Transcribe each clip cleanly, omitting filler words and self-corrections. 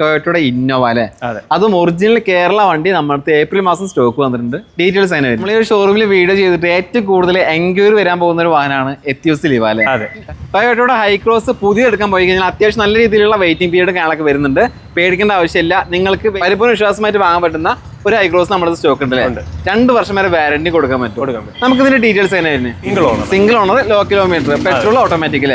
ടൊയോട്ടയുടെ Innova അല്ലേ? അതും original Kerala വണ്ടി നമ്മുടെ ഏപ്രിൽ മാസം സ്റ്റോക്ക് വന്നിട്ടുണ്ട്. ഡീറ്റെയിൽസ് അതിന് നമ്മൾ ഈ ഒരു ഷോറൂമിൽ വീഡിയോ ചെയ്തിട്ട് ഏറ്റവും കൂടുതൽ എൻക്വയറി വരാൻ പോകുന്ന ഒരു വാഹനമാണ് എത്തിയോസ് ലിവ അല്ലേ? ടൊയോട്ടയുടെ ഹൈക്രോസ് പുതിയ എടുക്കാൻ പോയി കഴിഞ്ഞാൽ അത്യാവശ്യം നല്ല രീതിയിലുള്ള വെയിറ്റിംഗ് പീരീഡ് കാണാനൊക്കെ വരുന്നുണ്ട്. പേടിക്കേണ്ട ആവശ്യമില്ല. നിങ്ങൾക്ക് പരിപൂർണ്ണ വിശ്വാസമായിട്ട് വാങ്ങാൻ പറ്റുന്ന ഒരു ഹൈക്രോസ് നമ്മുടെ സ്റ്റോക്ക് ഉണ്ട്. 2 വർഷം വരെ വാറന്റി കൊടുക്കാൻ പറ്റും. നമുക്ക് ഇതിന്റെ ഡീറ്റെയിൽസ് തന്നെ single owner, low kilometre, petrol, automatic.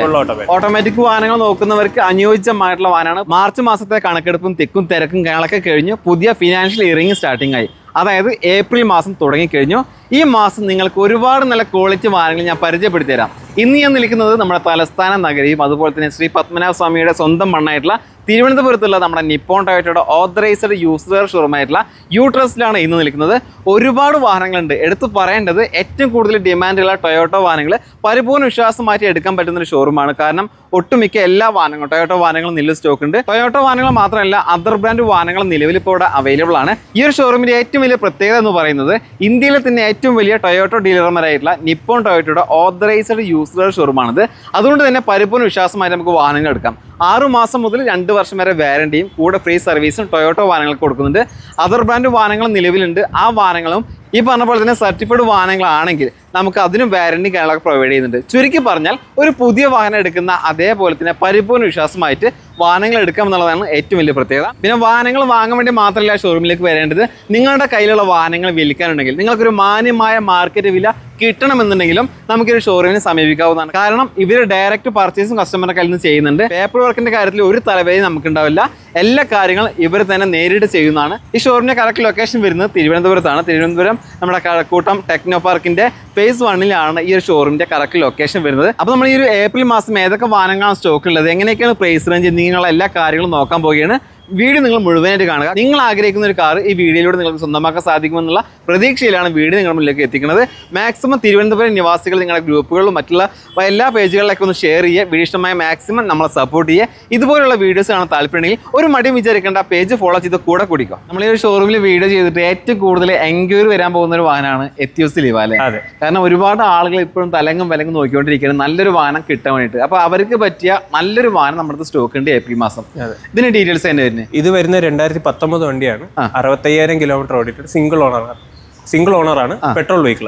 Automatic വാഹനങ്ങൾ നോക്കുന്നവർക്ക് അനുയോജ്യമായിട്ടുള്ള വാഹനമാണ്. മാർച്ച് മാസത്തെ കണക്കെടുപ്പും തിക്കും തിരക്കും കാര്യങ്ങളൊക്കെ കഴിഞ്ഞു. പുതിയ ഫിനാൻഷ്യൽ ഇയറിംഗ് സ്റ്റാർട്ടിംഗ് ആയി. അതായത് ഏപ്രിൽ മാസം തുടങ്ങിക്കഴിഞ്ഞു. ഈ മാസം നിങ്ങൾക്ക് ഒരുപാട് നല്ല ക്വാളിറ്റി വാഹനങ്ങൾ ഞാൻ പരിചയപ്പെടുത്തി തരാം. ഇന്ന് ഞാൻ നിൽക്കുന്നത് നമ്മുടെ തലസ്ഥാന നഗരിയും അതുപോലെ തന്നെ ശ്രീ പത്മനാഭ സ്വാമിയുടെ സ്വന്തം മണ്ണായിട്ടുള്ള തിരുവനന്തപുരത്തുള്ള നമ്മുടെ നിപ്പോൺ ടൊയോട്ടയുടെ ഓതറൈസ്ഡ് യൂസർ ഷോറൂമായിട്ടുള്ള യൂട്രസിലാണ് ഇന്ന് നിൽക്കുന്നത്. ഒരുപാട് വാഹനങ്ങളുണ്ട്. എടുത്തു പറയേണ്ടത് ഏറ്റവും കൂടുതൽ ഡിമാൻഡുള്ള ടൊയോട്ടോ വാഹനങ്ങൾ പരിപൂർണ്ണ വിശ്വാസമാറ്റി എടുക്കാൻ പറ്റുന്ന ഒരു ഷോറൂമാണ്. കാരണം ഒട്ടുമിക്ക എല്ലാ വാഹനങ്ങളും ടൊയോട്ടോ വാഹനങ്ങളും നിലവിൽ സ്റ്റോക്ക് ഉണ്ട്. ടൊയോട്ടോ വാഹനങ്ങൾ മാത്രമല്ല അതർ ബ്രാൻഡ് വാഹനങ്ങൾ നിലവിൽ ഇപ്പോൾ ഇവിടെ അവൈലബിൾ ആണ്. ഈ ഒരു ഷോറൂമിന്റെ ഏറ്റവും വലിയ പ്രത്യേകത എന്ന് പറയുന്നത് ഇന്ത്യയിലെ തന്നെ ഏറ്റവും വലിയ ടൊയോട്ടോ ഡീലർമാരായിട്ടുള്ള നിപ്പോൺ ടൊയോട്ടയുടെ ഓതറൈസ്ഡ് യൂസർ ഷോറൂമാണിത്. അതുകൊണ്ട് തന്നെ പരിപൂർണ്ണ വിശ്വാസമായിട്ട് നമുക്ക് വാഹനങ്ങൾ എടുക്കാം. 6 മാസം മുതൽ 2 വർഷം വരെ വാറന്റിയും കൂടെ ഫ്രീ സർവീസും ടൊയോട്ടോ വാഹനങ്ങൾക്ക് കൊടുക്കുന്നുണ്ട്. അതർ ബ്രാൻഡ് വാഹനങ്ങൾ നിലവിലുണ്ട്. ആ വാഹനങ്ങളും ഈ പറഞ്ഞ പോലെ തന്നെ സർട്ടിഫൈഡ് വാഹനങ്ങളാണെങ്കിൽ നമുക്ക് അതിനും വാറന്റി കാര്യങ്ങളൊക്കെ പ്രൊവൈഡ് ചെയ്യുന്നുണ്ട്. ചുരുക്കി പറഞ്ഞാൽ ഒരു പുതിയ വാഹനം എടുക്കുന്ന അതേപോലെ തന്നെ പരിപൂർണ്ണ വിശ്വാസമായിട്ട് വാഹനങ്ങൾ എടുക്കാം എന്നുള്ളതാണ് ഏറ്റവും വലിയ പ്രത്യേകത. പിന്നെ വാഹനങ്ങൾ വാങ്ങാൻ വേണ്ടി മാത്രമല്ല ഷോറൂമിലേക്ക് വരേണ്ടത്. നിങ്ങളുടെ കയ്യിലുള്ള വാഹനങ്ങൾ വിൽക്കാനുണ്ടെങ്കിൽ നിങ്ങൾക്കൊരു മാന്യമായ മാർക്കറ്റ് വില കിട്ടണമെന്നുണ്ടെങ്കിലും നമുക്കൊരു ഷോറൂമിനെ സമീപിക്കാവുന്നതാണ്. കാരണം ഇവർ ഡയറക്റ്റ് പർച്ചേസും കസ്റ്റമറുടെ കയ്യിൽ നിന്ന് ചെയ്യുന്നുണ്ട്. പേപ്പർ വർക്കിന്റെ കാര്യത്തിൽ ഒരു തലവേദന നമുക്കുണ്ടാവില്ല. എല്ലാ കാര്യങ്ങളും ഇവർ തന്നെ നേരിട്ട് ചെയ്യുന്നതാണ്. ഈ ഷോറൂമിന്റെ കറക്റ്റ് ലൊക്കേഷൻ വരുന്നത് തിരുവനന്തപുരത്താണ്. തിരുവനന്തപുരം നമ്മുടെ കഴക്കൂട്ടം ടെക്നോ പാർക്കിന്റെ ഫേസ് 1 ഈ ഒരു ഷോറൂമിന്റെ കറക്റ്റ് ലൊക്കേഷൻ വരുന്നത്. അപ്പോൾ നമ്മൾ ഈ ഒരു ഏപ്രിൽ മാസം ഏതൊക്കെ വാഹനങ്ങളാണ് സ്റ്റോക്ക് ഉള്ളത്, എങ്ങനെയൊക്കെയാണ് പ്രൈസ് റേഞ്ച്, നിങ്ങളുടെ എല്ലാ കാര്യങ്ങളും നോക്കാൻ പോവുകയാണ്. വീഡിയോ നിങ്ങൾ മുഴുവനായിട്ട് കാണുക. നിങ്ങൾ ആഗ്രഹിക്കുന്ന ഒരു കാർ ഈ വീഡിയോയിലൂടെ നിങ്ങൾക്ക് സ്വന്തമാക്കാൻ സാധിക്കുമെന്നുള്ള പ്രതീക്ഷയിലാണ് വീഡിയോ നിങ്ങളുടെ മുന്നിലേക്ക് എത്തിക്കുന്നത്. മാക്സിമം തിരുവനന്തപുരം നിവാസികൾ നിങ്ങളുടെ ഗ്രൂപ്പുകളിലും മറ്റുള്ള എല്ലാ പേജുകളിലൊക്കെ ഒന്ന് ഷെയർ ചെയ്യുക. വീഡിയോ ഇഷ്ടമായ മാക്സിമം നമ്മളെ സപ്പോർട്ട് ചെയ്യുക. ഇതുപോലുള്ള വീഡിയോസ് കാണാൻ താല്പര്യമുണ്ടെങ്കിൽ ഒരു മടിയും വിചാരിക്കേണ്ട, പേജ് ഫോളോ ചെയ്ത് കൂടെ കുടിക്കുക. നമ്മൾ ഈ ഒരു ഷോറൂമിൽ വീഡിയോ ചെയ്തിട്ട് ഏറ്റവും കൂടുതൽ എൻക്വയറി വരാൻ പോകുന്ന ഒരു വാഹനമാണ് എത്തിയോസ് ലിവ അല്ലേ? കാരണം ഒരുപാട് ആളുകൾ ഇപ്പോഴും തലങ്ങും വിലങ്ങും നോക്കിക്കൊണ്ടിരിക്കുകയാണ് നല്ലൊരു വാഹനം കിട്ടാൻ വേണ്ടിയിട്ട്. അപ്പോൾ അവർക്ക് പറ്റിയ നല്ലൊരു വാഹനം നമ്മുടെ സ്റ്റോക്ക് ഉണ്ട് ഏപ്രിൽ മാസം. ഇതിന്റെ ഡീറ്റെയിൽസ് തന്നെ. ഇത് വരുന്ന 2019 വണ്ടിയാണ്. 65,000 കിലോമീറ്റർ ഓടിയിട്ട് സിംഗിൾ ഓണർ ആണ്. പെട്രോൾ വെഹിക്കിൾ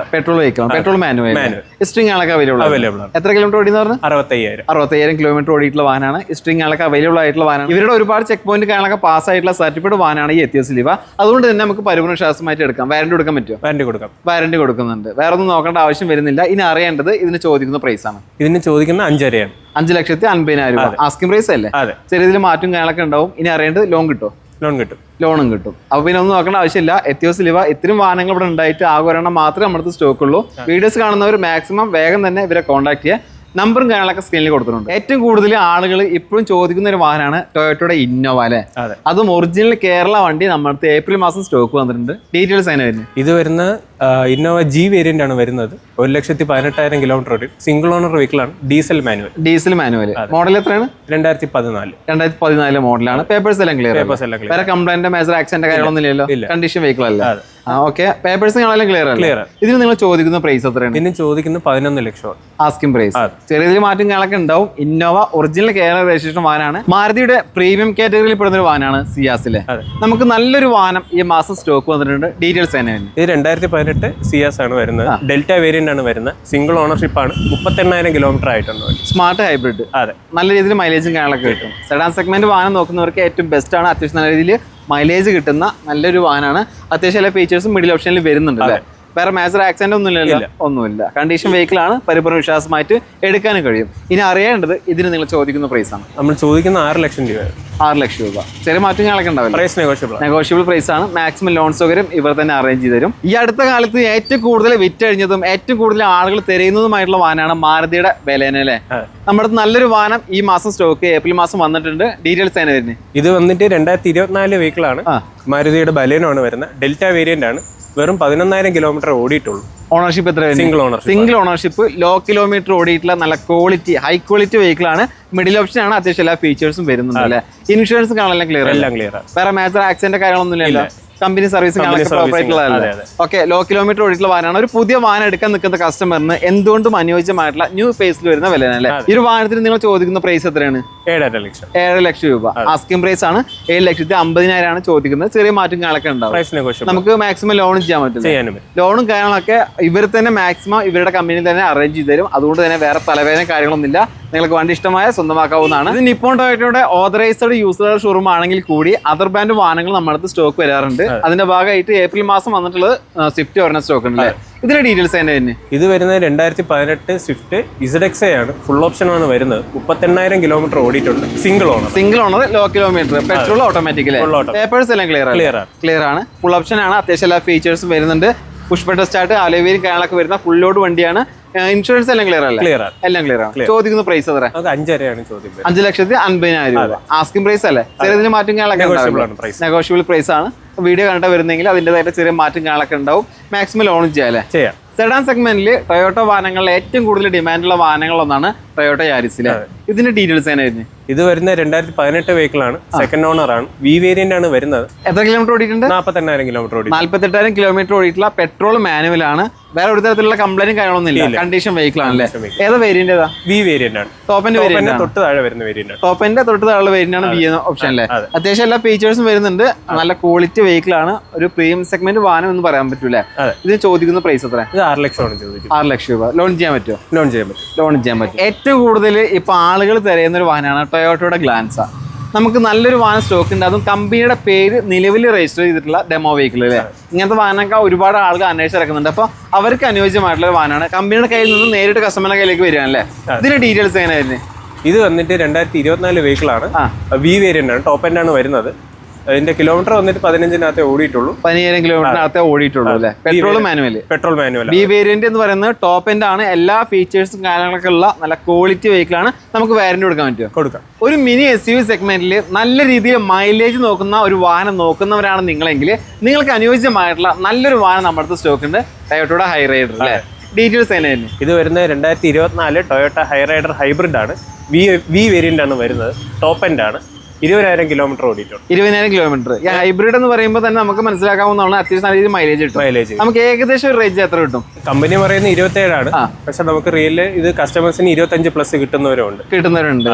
പെട്രോൾ മാനുവൽ സ്ട്രിംഗ് ആളൊക്കെ അവൈലബിൾ ആണ്. എത്ര കിലോമീറ്റർ ഓടിയെന്ന് പറഞ്ഞു? 65,000 കിലോമീറ്റർ ഓടിയിട്ടുള്ള വാഹനമാണ്. സ്ട്രിംഗ് ആളൊക്കെ അവൈലബിൾ ആയിട്ടുള്ള വാഹനം. ഇവരുടെ ഒരുപാട് ചെക്ക് പോയിന്റ് കാര്യങ്ങളൊക്കെ പാസ് ആയിട്ടുള്ള സർട്ടിഫൈഡ് വാഹനമാണ് ഈ എത്തിയോസ് ലിവ. അതുകൊണ്ട് തന്നെ നമുക്ക് പരിപൂർണ്ണ വിശ്വാസമായിട്ട് എടുക്കാം. വാറന്റി കൊടുക്കാൻ പറ്റുമോ? വാറന്റി കൊടുക്കുന്നുണ്ട്. വേറെ ഒന്നും നോക്കേണ്ട ആവശ്യം വരുന്നില്ല. ഇനി അറിയേണ്ടത് ഇതിന് ചോദിക്കുന്ന പ്രൈസ് ആണ്. ഇതിന് ചോദിക്കുന്ന 5,500,000 5,50,000 രൂപ ആസ്കിംഗ് പ്രൈസ് അല്ലേ? ചെറിയ രീതിയിൽ മാറ്റം കാര്യങ്ങളൊക്കെ ഉണ്ടാവും. ഇനി അറിയേണ്ടത് ലോണും കിട്ടും. അപ്പൊ പിന്നെ ഒന്നും നോക്കേണ്ട ആവശ്യമില്ല. എത്തിയോസ് ലിവ ഇത്രയും വാഹനങ്ങൾ ഇവിടെ ഉണ്ടായിട്ട് ആകെ ഒരെണ്ണം മാത്രമേ നമ്മുടെ സ്റ്റോക്ക് ഉള്ളൂ. വീഡിയോസ് കാണുന്നവർ മാക്സിമം വേഗം തന്നെ ഇവരെ കോൺടാക്ട് ചെയ്യുക. നമ്പറും കാര്യങ്ങളൊക്കെ സ്ക്രീനിൽ കൊടുത്തിട്ടുണ്ട്. ഏറ്റവും കൂടുതൽ ആളുകൾ ഇപ്പോഴും ചോദിക്കുന്ന ഒരു വാഹനമാണ് ടൊയോട്ടയുടെ ഇന്നോവ അല്ലേ? അതും ഒറിജിനൽ കേരള വണ്ടി നമ്മുടെ ഏപ്രിൽ മാസം സ്റ്റോക്ക് വന്നിട്ടുണ്ട്. ഡീറ്റെയിൽസ് അതിന് വരുന്നത് ഇത് വരുന്ന ഇന്നോവ ജി വേരിയന്റ് ആണ് വരുന്നത്. 1,18,000 കിലോമീറ്റർ ഓടി സിംഗിൾ ഓണർ വെഹിക്കിൾ ആണ്. Diesel manual. മോഡൽ എത്രയാണ്? 2014 മോഡലാണ്. പേപ്പേഴ്സ് എല്ലാം ക്ലിയർ. വേറെ കംപ്ലൈന്റ് മേജർ ആക്സിഡന്റ് കാര്യങ്ങളൊന്നും ഇല്ലല്ലോ? കണ്ടീഷൻ വെഹിക്കിൾ അല്ല? ഓക്കെ. പേപ്പേഴ്സ് ക്ലിയർ അല്ലേ? ഇതിന് നിങ്ങൾ ചോദിക്കുന്ന പ്രൈസ് എത്രയാണ്? ഇതിന് ചോദിക്കുന്നത് 11 ലക്ഷം ആസ്കിംഗ് പ്രൈസ്. ചെറിയ മാറ്റം കാര്യങ്ങളൊക്കെ ഉണ്ടാവും. ഇന്നോവ ഒറിജിനൽ കേരള രജിസ്ട്രേഷൻ വാഹനമാണ്. മാരുതിയുടെ പ്രീമിയം കാറ്റഗറിയിൽ പെടുന്ന ഒരു വാഹനമാണ് സിയാസിലെ. നമുക്ക് നല്ലൊരു വാഹനം ഈ മാസം സ്റ്റോക്ക് വന്നിട്ടുണ്ട്. ഡീറ്റെയിൽസ് തന്നെ. ഇത് 2018 സിയാസ് ആണ് വരുന്നത്. ഡെൽറ്റ വേരിയന്റ് ആണ് വരുന്നത്. സിംഗിൾ ഓണർഷിപ്പ് ആണ്. 38,000 കിലോമീറ്റർ ആയിട്ടുണ്ട്. Smart hybrid. നല്ല രീതിയിൽ മൈലേജും കാര്യങ്ങളൊക്കെ കിട്ടും. സെഡാൻ സെഗ്മെന്റ് വാഹനം നോക്കുന്നവർക്ക് ഏറ്റവും ബെസ്റ്റ് ആണ്. അത്യാവശ്യം നല്ല രീതിയിൽ മൈലേജ് കിട്ടുന്ന നല്ലൊരു വാഹനമാണ്. അത്യാവശ്യം എല്ലാ ഫീച്ചേഴ്സും മിഡിൽ ഓപ്ഷനിൽ വരുന്നുണ്ട് അല്ലേ? വേറെ മേജർ ആക്സിഡന്റ് ഒന്നുമില്ല. കണ്ടീഷൻ വെഹിക്കിൾ ആണ്. പരിപൂർണ്ണ വിശ്വാസമായിട്ട് എടുക്കാനും കഴിയും. ഇനി അറിയേണ്ടത് ഇതിന് നിങ്ങൾ ചോദിക്കുന്ന പ്രൈസ് ആണ്. നമ്മൾ ചോദിക്കുന്ന 6 ലക്ഷം രൂപ. 6 ലക്ഷം രൂപ. ചെറിയ മാറ്റങ്ങളൊക്കെ ഉണ്ടാവില്ല. നെഗോഷ്യബിൾ പ്രൈസ് ആണ്. മാക്സിമം ലോൺ സൗകര്യം ഇവർ തന്നെ അറേഞ്ച് ചെയ്ത് തരും. ഈ അടുത്ത കാലത്ത് ഏറ്റവും കൂടുതൽ വിറ്റഴിഞ്ഞതും ഏറ്റവും കൂടുതൽ ആളുകൾ തിരയുന്നതുമായിട്ടുള്ള വാഹനമാണ് മാരുതിയുടെ ബലേനോ അല്ലേ? നമ്മുടെ നല്ലൊരു വാഹനം ഈ മാസം സ്റ്റോക്ക് ഏപ്രിൽ മാസം വന്നിട്ടുണ്ട്. ഡീറ്റെയിൽസ് തന്നെ വരുന്നത്. ഇത് വന്നിട്ട് 2024 വെഹിക്കിൾ ആണ്. മാരുതിയുടെ ബലേനോ ആണ് വരുന്നത്. ഡെൽറ്റ വേരിയന്റ് ആണ്. വെറും 11,000 കിലോമീറ്റർ ഓടിയിട്ടുള്ളൂ. ഓണർഷിപ്പ് എത്ര? Single ownership. ലോ കിലോമീറ്റർ ഓടിയിട്ടുള്ള നല്ല ക്വാളിറ്റി ഹൈ ക്വാളിറ്റി വെഹിക്കിൾ ആണ്. മിഡിൽ ഓപ്ഷൻ ആണ്. അത്യാവശ്യം എല്ലാ ഫീച്ചേഴ്സും വരുന്നുണ്ട് അല്ലേ? ഇൻഷുറൻസ് കാണാൻ ക്ലിയർ. എല്ലാം ക്ലിയർ. വേറെ മേജർ ആക്സിഡന്റ് കാര്യങ്ങളൊന്നും ഇല്ല. കമ്പനി സർവീസും ഓക്കെ. ലോ കിലോമീറ്റർ ഓടിയിട്ടുള്ള വാഹനമാണ്. ഒരു പുതിയ വാഹനം എടുക്കാൻ നിൽക്കുന്ന കസ്റ്റമറിന് എന്തുകൊണ്ടും അനുയോജ്യമായിട്ടുള്ള ന്യൂ ഫേസിൽ വരുന്ന വില അല്ലേ? ഈ ഒരു വാഹനത്തിന് നിങ്ങൾ ചോദിക്കുന്ന പ്രൈസ് എത്രയാണ്? 7.5 ലക്ഷം രൂപ. ആസ്കിംഗ് പ്രൈസ് ആണ്. 7,50,000 ചോദിക്കുന്നത്. ചെറിയ മാറ്റം കാര്യങ്ങളൊക്കെ ഉണ്ടാവും. നമുക്ക് മാക്സിമം ലോൺ ചെയ്യാൻ പറ്റും. ലോണും കാര്യങ്ങളൊക്കെ ഇവർ തന്നെ മാക്സിമം ഇവരുടെ കമ്പനിയിൽ തന്നെ അറേഞ്ച് ചെയ്ത് തരും. അതുകൊണ്ട് തന്നെ വേറെ തലവേദന കാര്യങ്ങളൊന്നുമില്ല. നിങ്ങൾക്ക് വണ്ടി ഇഷ്ടമായ സ്വന്തമാക്കാവുന്നതാണ്. ഇത് നിപ്പോൺ ടൊയോട്ടയുടെ ഓതറൈസ്ഡ് യൂസർ ഷോറൂം ആണെങ്കിൽ കൂടി അതർ ബ്രാൻഡ് വാഹനങ്ങൾ നമ്മുടെ അടുത്ത് സ്റ്റോക്ക് വരാറുണ്ട്. അതിന്റെ ഭാഗമായിട്ട് ഏപ്രിൽ മാസം വന്നിട്ടുള്ളത് സ്വിഫ്റ്റ് ഒരെണ്ണം സ്റ്റോക്ക് ഉണ്ട്. ഇതിന്റെ ഡീറ്റെയിൽസ് തന്നെ ഇത് വരുന്നത് 2018 സ്വിഫ്റ്റ് ZXA ആണ്. ഫുൾ ഓപ്ഷൻ ആണ് വരുന്നത്. 38,000 കിലോമീറ്റർ ഓടിയിട്ടുണ്ട്. Single owner, low kilometre, petrol, automatic. Papers എല്ലാം ക്ലിയർ ആണ്. ഫുൾ ഓപ്ഷൻ ആണ്. അത്യാവശ്യം എല്ലാ ഫീച്ചേഴ്സും വരുന്നുണ്ട്. പുഷ്പ സ്റ്റാർട്ട്, അലോവേരി കാര്യങ്ങളൊക്കെ വരുന്ന ഫുൾ ലോഡ് വണ്ടിയാണ്. ഇൻഷുറൻസ് എല്ലാം ക്ലിയർ അല്ലേ? എല്ലാം ക്ലിയർ ആണ്. ചോദിക്കുന്ന പ്രൈസ് എത്ര? 5,50,000 രൂപ. ആസ്കിംഗ് പ്രൈസ് അല്ലേ? ചെറിയ മാറ്റം കാര്യങ്ങളൊക്കെ നെഗോഷ്യബിൾ പ്രൈസ് ആണ്. വീഡിയോ കണ്ട വരുന്നെങ്കിൽ അതിൻ്റെതായിട്ട് ചെറിയ മാറ്റം കാര്യങ്ങളൊക്കെ ഉണ്ടാവും. മാക്സിമം ലോൺ ചെയ്യാം. സെഡാൻ സെഗ്മെന്റിൽ ടൊയോട്ട വാഹനങ്ങളിൽ ഏറ്റവും കൂടുതൽ ഡിമാൻഡുള്ള വാഹനങ്ങളൊന്നാണ് ടൊയോട്ട യാരിസിലെ. ഇതിന്റെ ഡീറ്റെയിൽസ് എങ്ങനെയായിരുന്നു? ഇത് വരുന്ന 2018 വെഹിക്കിൾ ആണ്. സെക്കൻഡ് ഓണർ ആണ്. വി വേരിയന്റ് ആണ് വരുന്നത്. എത്ര കിലോമീറ്റർ ഓടിയിട്ടുണ്ട്? 48,000 കിലോമീറ്റർ ഓടി. 48,000 കിലോമീറ്റർ ഓടിയിട്ടുള്ള പെട്രോൾ മാനുവൽ ആണ്. വേറെ ഒരു തരത്തിലുള്ള കംപ്ലൈന്റും കാര്യങ്ങളൊന്നും ഇല്ല. കണ്ടീഷൻ വെഹിക്കിൾ ആണല്ലേ? ഏതാ വേരിയന്റ്? ഏതാ? വി വേരിയന്റ് ആണ്. ടോപ്പിന്റെ തൊട്ട് താഴെ വരുന്ന വേരിയന്റ്. ടോപ്പിന്റെ തൊട്ട് താഴെ വേരിയന്റ് ആണ് വി എന്ന ഓപ്ഷൻ അല്ലേ? അത്യാവശ്യം എല്ലാ ഫീച്ചേഴ്സും വരുന്നുണ്ട്. നല്ല ക്വാളിറ്റി വെഹിക്കിൾ ആണ്. ഒരു പ്രീമിയം സെഗ്മെന്റ് വാഹനം എന്ന് പറയാൻ പറ്റൂല. ഇതിന് ചോദിക്കുന്ന പ്രൈസ് എത്ര? 6 ലക്ഷം ചോദിക്കും. 6 ലക്ഷം രൂപ. ലോൺ ചെയ്യാൻ പറ്റുമോ? ലോൺ ചെയ്യാൻ പറ്റും. ഏറ്റവും കൂടുതൽ ഇപ്പൊ ആളുകൾ തിരയുന്ന ഒരു വാഹനമാണ് ടൊയോട്ടയുടെ ഗ്ലാൻസ. നമുക്ക് നല്ലൊരു വാഹനം സ്റ്റോക്ക് ഉണ്ട്. അതും കമ്പനിയുടെ പേര് നിലവിൽ രജിസ്റ്റർ ചെയ്തിട്ടുള്ള ഡെമോ വെഹിക്കിൾ അല്ലേ? ഇങ്ങനത്തെ വാഹനമൊക്കെ ഒരുപാട് ആളുകൾ അന്വേഷിച്ചിറക്കുന്നുണ്ട്. അപ്പോൾ അവർക്ക് അനുയോജ്യമായിട്ടുള്ള വാഹനമാണ്. കമ്പനിയുടെ കയ്യിൽ നിന്ന് നേരിട്ട് കസ്റ്റമറുടെ കയ്യിലേക്ക് വരികയാണല്ലേ? ഇതിന്റെ ഡീറ്റെയിൽസ് എങ്ങനെയായിരുന്നു? ഇത് വന്നിട്ട് 2024 വെഹിക്കിൾ ആണ്. വി വേരിയന്റ് ആണ്. ടോപ്പ് എൻഡ് ആണ് വരുന്നത്. അതിന്റെ കിലോമീറ്റർ വന്നിട്ട് 15,000 ഓടിയിട്ടുള്ളൂ. 15,000 കിലോമീറ്ററിനകത്തെ ഓടിയിട്ടുള്ളൂ അല്ലേ? Petrol manual. ബി വേരിയന്റ് എന്ന് പറയുന്നത് ടോപ്പ് എൻഡ് ആണ്. എല്ലാ ഫീച്ചേഴ്സും കാര്യങ്ങളൊക്കെ ഉള്ള നല്ല ക്വാളിറ്റി വെഹിക്കിൾ ആണ്. നമുക്ക് വാറന്റി കൊടുക്കാൻ പറ്റുമോ? കൊടുക്കാം. ഒരു മിനി SUV സെഗ്മെന്റിൽ നല്ല രീതിയിൽ മൈലേജ് നോക്കുന്ന ഒരു വാഹനം നോക്കുന്നവരാണ് നിങ്ങളെങ്കിൽ നിങ്ങൾക്ക് അനുയോജ്യമായിട്ടുള്ള നല്ലൊരു വാഹനം നമ്മുടെ അടുത്ത് സ്റ്റോക്ക് ഉണ്ട്. ടൊയോട്ടയുടെ ഹൈറൈഡർ അല്ലേ? ഡീറ്റെയിൽസ് എങ്ങനെയായിരുന്നു? ഇത് വരുന്നത് 2024 ടൊയോട്ട ഹൈറൈഡർ ഹൈബ്രിഡ് ആണ്. വി വേരിയന്റ് ആണ് വരുന്നത്. ടോപ്പ് എൻഡ് ആണ്. 20,000 കിലോമീറ്റർ ഓടിയിട്ടുണ്ട്. 20,000 കിലോമീറ്റർ. ഈ ഹൈബ്രിഡ് എന്ന് പറയുമ്പോൾ തന്നെ നമുക്ക് മനസ്സിലാക്കാവുന്നതാണ് അത്യാവശ്യം നല്ല രീതിയിൽ മൈലേജ് കിട്ടും. നമുക്ക് ഏകദേശം ഒരു റേഞ്ച് എത്ര കിട്ടും? കമ്പനി പറയുന്നത് 27 ആണ്. പക്ഷെ നമുക്ക് റിയൽ ഇത് കസ്റ്റമേഴ്സിന് 25+ കിട്ടുന്നവരുണ്ട്.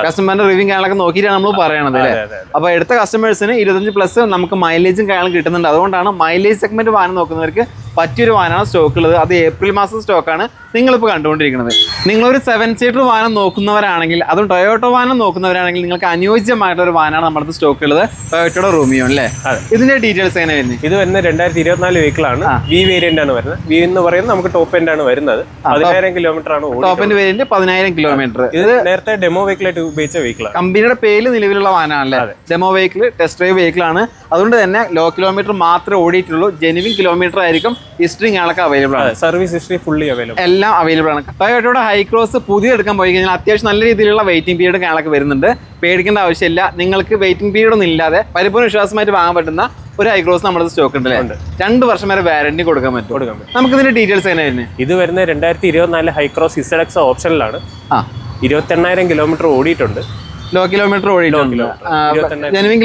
കസ്റ്റമറിന്റെ റിവ്യൂ കാര്യങ്ങളൊക്കെ നോക്കിയിട്ടാണ് നമ്മൾ പറയണത് അല്ലേ? അപ്പൊ എടുത്ത കസ്റ്റമേഴ്സിന് 25+ നമുക്ക് മൈലേജും കാര്യങ്ങളും കിട്ടുന്നുണ്ട്. അതുകൊണ്ടാണ് മൈലേജ് സെഗ്മെന്റ് വാഹനം നോക്കുന്നവർക്ക് പറ്റിയൊരു വാഹനമാണ് സ്റ്റോക്ക് ഉള്ളത്. അത് ഏപ്രിൽ മാസം സ്റ്റോക്കാണ് നിങ്ങളിപ്പോൾ കണ്ടുകൊണ്ടിരിക്കുന്നത്. നിങ്ങളൊരു 7 സീറ്റർ വാഹനം നോക്കുന്നവരാണെങ്കിൽ, അതും ടൊയോട്ട വാഹനം നോക്കുന്നവരാണെങ്കിൽ നിങ്ങൾക്ക് അനുയോജ്യമായിട്ടുള്ള ഒരു വാഹനമാണ് നമ്മുടെ സ്റ്റോക്ക് ഉള്ളത്. ടൊയോട്ടയുടെ റൂമിയോ അല്ലേ? ഇതിന്റെ ഡീറ്റെയിൽസ് എങ്ങനെ വരുന്നത്? ഇത് വരുന്നത് 2024 വെഹിക്കിൾ ആണ്. വി വേരിയന്റ് ആണ് വരുന്നത്. വി എന്ന് പറയുന്നത് നമുക്ക് ടോപ്പ് എൻഡ് ആണ് വരുന്നത്. 10,000 കിലോമീറ്റർ ആണ്. Top end variant 10,000 kilometre. ഇത് നേരത്തെ ഡെമോ വെഹിക്കിൾ ആയിട്ട് ഉപയോഗിച്ച വെഹിക്കിൾ ആണ്. കമ്പനിയുടെ പേര് നിലവിലുള്ള വാഹനമല്ലേ? Demo vehicle, test drive vehicle ആണ്. അതുകൊണ്ട് തന്നെ ലോ കിലോമീറ്റർ മാത്രമേ ഓടിയിട്ടുള്ളൂ. ജെനുവിൻ കിലോമീറ്റർ ആയിരിക്കും. ഹിസ്റ്ററി ഞങ്ങൾക്ക് അവൈലബിൾ ആണ്. സർവീസ് ഹിസ്റ്ററി ഫുള്ളി അവൈലബിൾ, എല്ലാം അവൈലബിൾ ആണ്. ടൊയോട്ടയുടെ ഹൈക്രോസ് പുതിയ എടുക്കാൻ പോയി കഴിഞ്ഞാൽ അത്യാവശ്യം നല്ല രീതിയിലുള്ള വെയിറ്റിംഗ് പീരീഡ് ഞങ്ങൾക്ക് വരുന്നുണ്ട്. പേടിക്കേണ്ട ആവശ്യമില്ല. നിങ്ങൾക്ക് വെയിറ്റിംഗ് പീരീഡ് ഒന്നും ഇല്ലാതെ പരിപൂർണ്ണ വിശ്വാസമായിട്ട് വാങ്ങാൻ പറ്റുന്ന ഒരു ഹൈക്രോസ് നമ്മുടെ സ്റ്റോക്ക് ഉണ്ട്. 2 വർഷം വരെ വാറന്റി കൊടുക്കാൻ പറ്റും. നമുക്ക് ഇതിന്റെ ഡീറ്റെയിൽസ് എങ്ങനെയാണ്? ഇത് വരുന്നത് 2024 ഹൈക്രോസ് ZX ഓപ്ഷനിലാണ്. 28,000 കിലോമീറ്റർ ഓടിയിട്ടുണ്ട്. ലോ കിലോമീറ്റർ ഓടിയിട്ടുണ്ട്. ജെനുവിൻ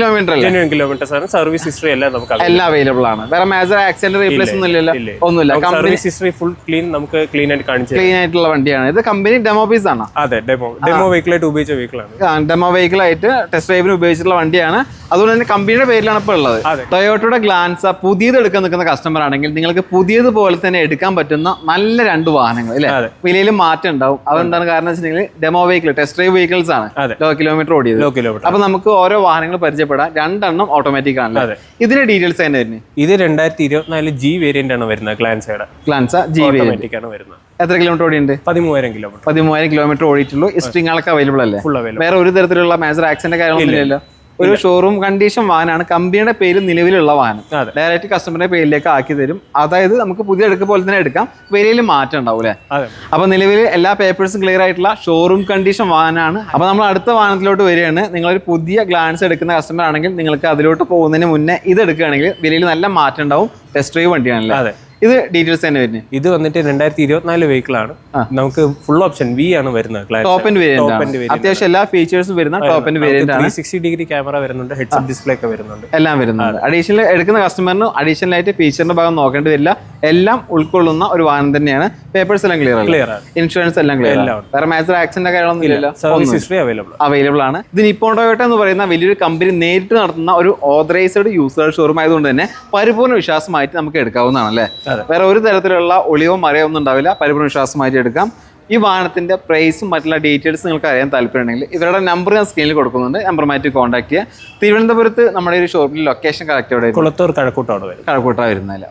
കിലോമീറ്റേഴ്സ് ആണ്. സർവീസ് ഹിസ്റ്ററി എല്ലാം നമുക്ക് എല്ലാം അവൈലബിൾ ആണ്. വേറെ മേജർ ആക്സിഡന്റ് റീപ്ലേസ് ഒന്നും ഇല്ലല്ലോ? ഒന്നുമില്ല. സർവീസ് ഹിസ്റ്ററി ഫുൾ ക്ലീൻ, നമുക്ക് ക്ലീൻ ആയിട്ട് കാണിച്ചു. ക്ലീൻ ആയിട്ടുള്ള വണ്ടിയാണ്. ഇത് കമ്പനി ഡെമോ പീസ് ആണ്. അതെ, ഡെമോ വെഹിക്കിൾ ആയിട്ട് ഉപയോഗിച്ച വെഹിക്കിൾ ആണ്. ഡെമോ വെഹിക്കിൾ ആയിട്ട് ടെസ്റ്റ് ഡ്രൈവിന് ഉപയോഗിച്ചിട്ടുള്ള വണ്ടിയാണ്. അതുകൊണ്ട് തന്നെ കമ്പനിയുടെ പേരിലാണ് ഇപ്പോൾ ഉള്ളത്. ടൊയോട്ടയുടെ ഗ്ലാൻസ പുതിയത് എടുക്കാൻ നിൽക്കുന്ന കസ്റ്റമർ ആണെങ്കിൽ നിങ്ങൾക്ക് പുതിയതുപോലെ തന്നെ എടുക്കാൻ പറ്റുന്ന നല്ല 2 വാഹനങ്ങൾ അല്ലേ? വിലയിൽ മാറ്റം ഉണ്ടാവും. അതെന്താണ് കാരണം വെച്ചിട്ടുണ്ടെങ്കിൽ demo vehicle, test drive vehicles ആണ്. ലോ കിലോമീറ്റർ ഓടിയത്. അപ്പൊ നമുക്ക് ഓരോ വാഹനങ്ങൾ പരിചയപ്പെടാം. 2 ഓട്ടോമാറ്റിക് ആണ്. ഇതിന്റെ ഡീറ്റെയിൽസ് തന്നെ വരുന്നത്? ഇത് 2024 G വേരിയന്റ് ആണ് വരുന്നത്. ഗ്ലാൻസ G ഓട്ടോമാറ്റിക് ആണ് വരുന്നത്. എത്ര കിലോമീറ്റർ ഓടിയുണ്ട്? 13,000 കിലോമീറ്റർ. 13,000 കിലോമീറ്റർ ഓടിയിട്ടുള്ളൂ. ഹിസ്റ്ററിങ്ങളൊക്കെ അവൈലബിൾ അല്ലേ? വേറെ ഒരു തരത്തിലുള്ള മേജർ ആക്സിഡന്റ് കാര്യങ്ങളൊന്നും ഇല്ലല്ലോ? ഒരു ഷോറൂം കണ്ടീഷൻ വാഹനമാണ്. കമ്പനിയുടെ പേര് നിലവിലുള്ള വാഹനം ഡയറക്റ്റ് കസ്റ്റമറുടെ പേരിലേക്ക് ആക്കി തരും. അതായത് നമുക്ക് പുതിയ എടുക്കുക പോലെ തന്നെ എടുക്കാം. വിലയിൽ മാറ്റം ഉണ്ടാവും അല്ലേ? അപ്പൊ നിലവിൽ എല്ലാ പേപ്പേഴ്സും ക്ലിയർ ആയിട്ടുള്ള ഷോറൂം കണ്ടീഷൻ വാഹനമാണ്. അപ്പൊ നമ്മൾ അടുത്ത വാഹനത്തിലോട്ട് വരികയാണ്. നിങ്ങളൊരു പുതിയ ഗ്ലാൻസ് എടുക്കുന്ന കസ്റ്റമർ ആണെങ്കിൽ നിങ്ങൾക്ക് അതിലോട്ട് പോകുന്നതിന് മുന്നേ ഇത് എടുക്കുകയാണെങ്കിൽ വിലയിൽ നല്ല മാറ്റം ഉണ്ടാവും. ടെസ്റ്റ് ഡ്രൈവ് വണ്ടിയാണല്ലേ? ഇത് ഡീറ്റെയിൽസ് തന്നെ വരുന്നത്. ഇത് വന്നിട്ട് 2024 വെഹിക്കിളാണ്. നമുക്ക് ഫുൾ ഓപ്ഷൻ വി ആണ് വരുന്നത്. ടോപ്പ് ആൻഡ് വേരിയന്റ്, അത്യാവശ്യം എല്ലാ ഫീച്ചേഴ്സും വരുന്ന ടോപ്പ് ആൻഡ് വേരിയന്റ് ആണ്. 360 ഡിഗ്രി ക്യാമറ വരുന്നുണ്ട്, ഹെഡ്സപ്പ് ഡിസ്പ്ലേ ഒക്കെ വരുന്നുണ്ട്, എല്ലാം വരുന്നുണ്ട്. അഡീഷണൽ എടുക്കുന്ന കസ്റ്റമറിന് അഡീഷണൽ ആയിട്ട് ഫീച്ചറിന്റെ ഭാഗം നോക്കേണ്ടി വരില്ല. എല്ലാം ഉൾക്കൊള്ളുന്ന ഒരു വാഹനം തന്നെയാണ്. പേപ്പേഴ്സ് എല്ലാം ക്ലിയർ ആണ്, ഇൻഷുറൻസ് എല്ലാം ക്ലിയർ ആണ്, വേറെ മേജർ ആക്സിഡന്റ് കാര്യങ്ങളൊന്നും ഇല്ലല്ലോ, സർവീസ് ഹിസ്റ്ററി അവൈലബിൾ ആണ്. ഇത് നിപ്പോൺ ടൊയോട്ട എന്ന് പറയുന്ന വലിയൊരു കമ്പനി നേരിട്ട് നടത്തുന്ന ഒരു ഓതറൈസ്ഡ് യൂസർ ഷോറൂം ആയതുകൊണ്ട് തന്നെ പരിപൂർണ്ണ വിശ്വാസമായിട്ട് നമുക്ക് എടുക്കാവുന്നതാണ് അല്ലേ. വേറെ ഒരു തരത്തിലുള്ള ഒളിയോ മറയോ ഒന്നും ഉണ്ടാവില്ല, പരിപൂർണ്ണ വിശ്വാസമായിട്ട് എടുക്കാം. ഈ വാഹനത്തിന്റെ പ്രൈസും മറ്റുള്ള ഡീറ്റെയിൽസ് നിങ്ങൾക്ക് അറിയാൻ താല്പര്യമുണ്ടെങ്കിൽ ഇവരുടെ നമ്പർ ഞാൻ സ്ക്രീനിൽ കൊടുക്കുന്നുണ്ട്, നമ്പറുമായിട്ട് കോൺടാക്ട് ചെയ്യുക. തിരുവനന്തപുരത്ത് നമ്മുടെ ഒരു ഷോപ്പിൽ ലൊക്കേഷൻ കറക്റ്റ് അവിടെ കുളത്തൂർ കഴക്കൂട്ടാണ് കഴക്കൂട്ടാണ് വരുന്നത്.